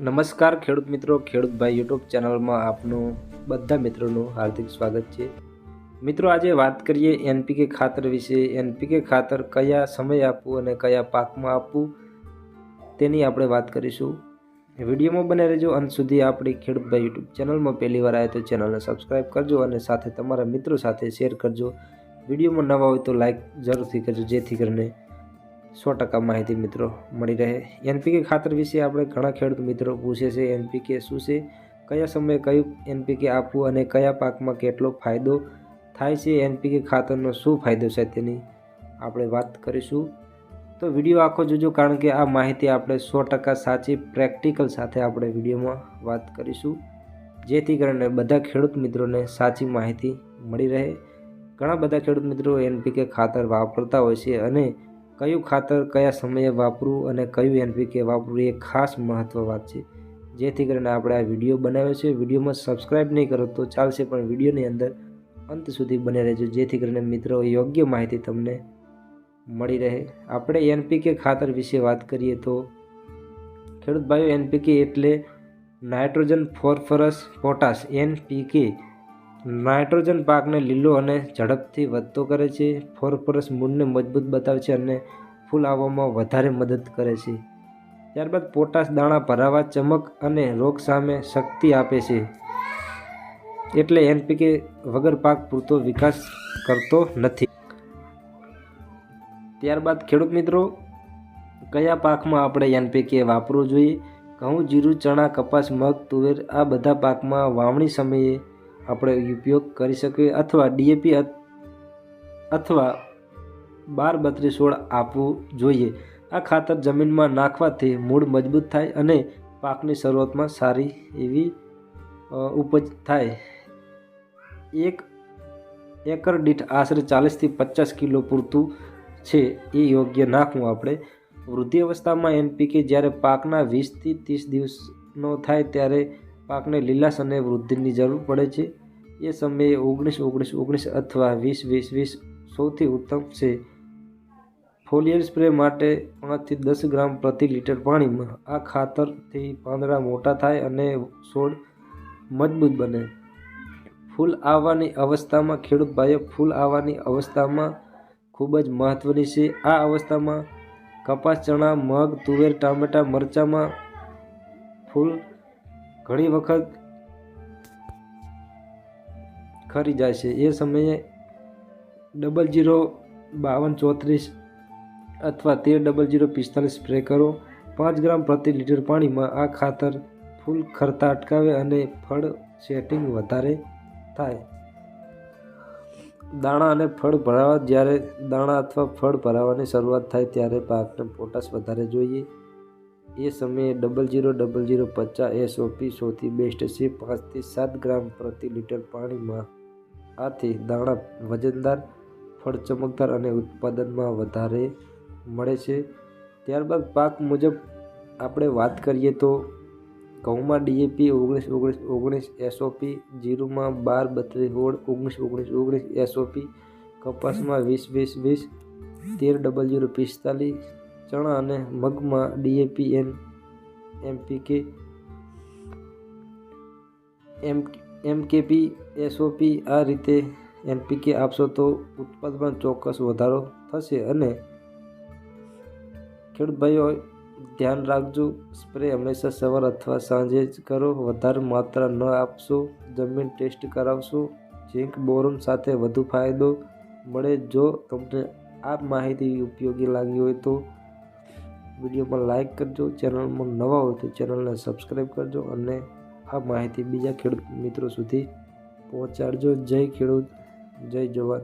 નમસ્કાર ખેડૂત મિત્રો, ખેડૂત ભાઈ યુટ્યુબ ચેનલમાં આપનું બધા મિત્રોનું હાર્દિક સ્વાગત છે। મિત્રો, આજે વાત કરીએ એનપીકે ખાતર વિશે। એનપીકે ખાતર કયા સમયે આપવું અને કયા પાકમાં આપવું તેની આપણે વાત કરીશું। વિડીયોમાં બને રહેજો અંત સુધી। આપણી ખેડૂત ભાઈ યુટ્યુબ ચેનલમાં પહેલી વાર આવે તો ચેનલને સબસ્ક્રાઈબ કરજો અને સાથે તમારા મિત્રો સાથે શેર કરજો। વિડીયોમાં નવા હોય તો લાઈક જરૂરથી કરજો, જેથી કરીને 100% માહિતી મિત્રો મળી રહે। એનપીકે ખાતર વિશે આપણે ઘણા ખેડૂત મિત્રો પૂછે છે, એનપીકે શું છે, કયા સમયે કયું એનપીકે આપવું અને કયા પાકમાં કેટલો ફાયદો થાય છે, એનપીકે ખાતરનો શું ફાયદો છે તેની આપણે વાત કરીશું। તો વિડીયો આખો જોજો, કારણ કે આ માહિતી આપણે 100% સાચી પ્રેક્ટિકલ સાથે આપણે વિડીયોમાં વાત કરીશું, જેથી કરીને બધા ખેડૂત મિત્રોને સાચી માહિતી મળી રહે। ઘણા બધા ખેડૂત મિત્રો એનપીકે ખાતર વાપરતા હોય છે અને કયું ખાતર કયા સમયે વાપરવું અને કયું એનપીકે વાપરવું એ ખાસ મહત્વ વાત છે, જેથી કરીને આપણે આ વિડીયો બનાવ્યો છે। વિડીયોમાં સબસ્ક્રાઈબ નહીં કરો તો ચાલશે, પણ વિડીયોની અંદર અંત સુધી બને રહેજો, જેથી કરીને મિત્રો યોગ્ય માહિતી તમને મળી રહે। આપણે એનપીકે ખાતર વિશે વાત કરીએ તો ખેડૂત ભાઈઓ, એનપીકે એટલે nitrogen, phosphorus, potash. NPK nitrogen પાકને લીલો અને ઝડપથી વધતો કરે છે। ફોસ્ફરસ મૂળને મજબૂત બનાવે છે અને ફૂલ આવવામાં વધારે મદદ કરે છે। ત્યારબાદ પોટાશ દાણા ભરાવા, ચમક અને રોગ સામે શક્તિ આપે છે। એટલે એનપીકે વગર પાક પૂરતો વિકાસ કરતો નથી। ત્યારબાદ ખેડૂત મિત્રો, કયા પાકમાં આપણે એનપીકે વાપરવું જોઈએ? ઘઉં, જીરું, ચણા, કપાસ, મગ, તુવેર આ બધા પાકમાં વાવણી સમયે આપણે ઉપયોગ કરી શકીએ, અથવા ડીએપી અથવા 12-32-16 આપવું જોઈએ। આ ખાતર જમીનમાં નાખવાથી મૂળ મજબૂત થાય અને પાકની શરૂઆતમાં સારી એવી ઉપજ થાય। 1 એકર દીઠ આશરે 40 થી 50 કિલો પૂરતું છે એ યોગ્ય નાખવું આપણે। વૃદ્ધિ અવસ્થામાં એનપીકે જ્યારે પાકના 20 થી 30 દિવસનો થાય ત્યારે પાકને લીલાશ અને વૃદ્ધિની જરૂર પડે છે। એ સમયે 19-19-19 અથવા 20-20-20 સૌથી ઉત્તમ છે। ફોલિયર સ્પ્રે માટે 5 થી 10 ગ્રામ પ્રતિ લીટર પાણીમાં। આ ખાતરથી પાંદડા મોટા થાય અને છોડ મજબૂત બને। ફૂલ આવવાની અવસ્થામાં ખેડૂત ભાઈઓ, ફૂલ આવવાની અવસ્થામાં ખૂબ જ મહત્વની છે। આ અવસ્થામાં કપાસ, ચણા, મગ, તુવેર, ટામેટા, મરચામાં ફૂલ ઘણી વખત ખરી જાય છે। એ સમયે 00-52-34 અથવા 13-00-45 સ્પ્રે કરો। 5 ગ્રામ પ્રતિ લીટર પાણીમાં। આ ખાતર ફૂલ ખરતા અટકાવે અને ફળ સેટિંગ વધારે થાય। દાણા અને ફળ ભરાવા, જ્યારે દાણા અથવા ફળ ભરાવાની શરૂઆત થાય ત્યારે પાકને પોટાશ વધારે જોઈએ। એ સમયે 00-00-50 એસઓપી સૌથી બેસ્ટ છે। 5 થી 7 ગ્રામ પ્રતિ લીટર પાણીમાં। આથી દાણા વજનદાર, ફળ ચમકદાર અને ઉત્પાદનમાં વધારે મળે છે। ત્યારબાદ પાક મુજબ આપણે વાત કરીએ તો ઘઉંમાં ડીએપી 19-19-19 એસઓપી, જીરુમાં 12-32-16 19-19-19 એસઓપી, કપાસમાં 20-20-20 13-00-45, ચણા અને મગમાં ડીએપી એમપીકે એમકેપી એસઓપી। આ રીતે એનપીકે આપશો તો ઉત્પાદનમાં ચોક્કસ વધારો થશે। અને ખેડૂત ભાઈઓ ધ્યાન રાખજો, સ્પ્રે હંમેશા સવાર અથવા સાંજે જ કરો। વધારે માત્રા ન આપશો। જમીન ટેસ્ટ કરાવશો। ઝીંક, બોરોન સાથે વધુ ફાયદો મળે। જો તમને આ માહિતી ઉપયોગી લાગી હોય તો વિડીયોમાં લાઈક કરજો, ચેનલમાં નવા હોય તો ચેનલને સબસ્ક્રાઈબ કરજો અને આ માહિતી બીજા ખેડૂત મિત્રો સુધી પહોંચાડજો। જય ખેડૂત, જય જવાન।